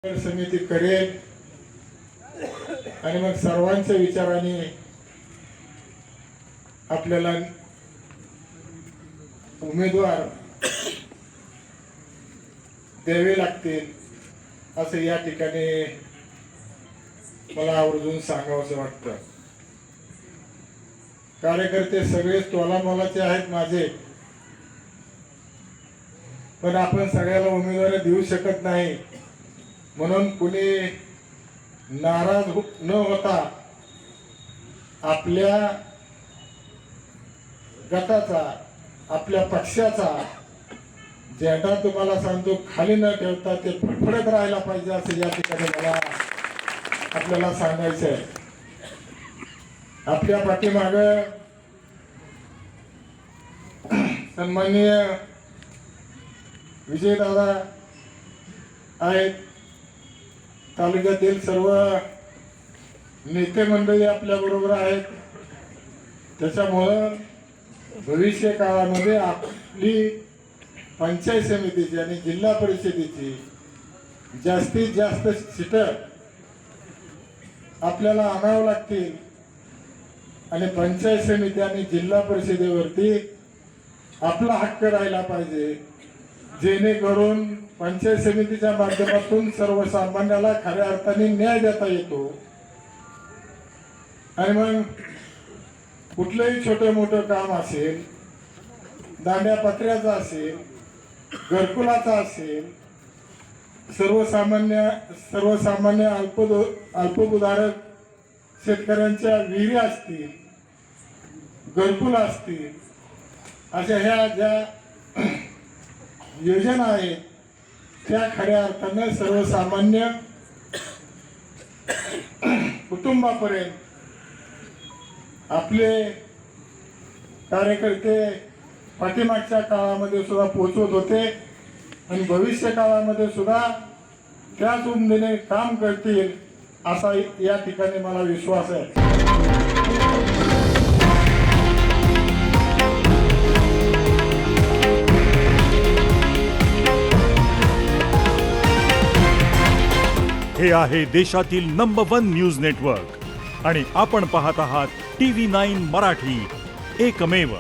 समिती करेल आणि मग सर्वांच्या विचाराने आपल्याला उमेदवार द्यावे लागतील असं या ठिकाणी मला आवर्जून सांगावंसं वाटतं। कार्यकर्ते सगळे तोलामोलाचे आहेत माझे, पण आपण सगळ्याला उमेदवारी देऊ शकत नाही। म्हणून कुणी नाराज न होता आपल्या गटाचा आपल्या पक्षाचा झेंडा तुम्हाला सांगतो खाली न ठेवता ते फडफडत राहायला पाहिजे असं या ठिकाणी मला आपल्याला सांगायचं आहे। आपल्या पाठीमागे सन्माननीय विजयदादा आहेत, तालुक्यातील सर्व नेते मंडळी आपल्या बरोबर आहेत। त्याच्यामुळं भविष्य काळामध्ये आपली पंचायत समितीची आणि जिल्हा परिषदेची जास्तीत जास्त सीट आपल्याला आणावं लागतील आणि पंचायत समिती आणि जिल्हा परिषदेवरती आपला हक्क राहिला पाहिजे, जेणेकरून पंचायत समितीच्या माध्यमातून सर्वसामान्याला खऱ्या अर्थाने न्याय देता येतो। आणि मग कुठलंही छोटं मोठं काम असेल, दांड्यापत्र्याचं असेल, घरकुलाचा असेल, सर्वसामान्य अल्पभूधारक शेतकऱ्यांच्या विहिरी असतील, घरकुल असतील, अशा ह्या ज्या योजना आहेत त्या खऱ्या अर्थाने सर्वसामान्य कुटुंबापर्यंत आपले कार्यकर्ते पाठीमागच्या काळामध्ये सुद्धा पोहोचवत होते आणि भविष्य काळामध्ये सुद्धा त्याच उमेदीने काम करतील असा या ठिकाणी मला विश्वास आहे। हे आहे देशातील नंबर 1 न्यूज नेटवर्क आणि आपण पाहत आहात TV9 मराठी, एकमेव।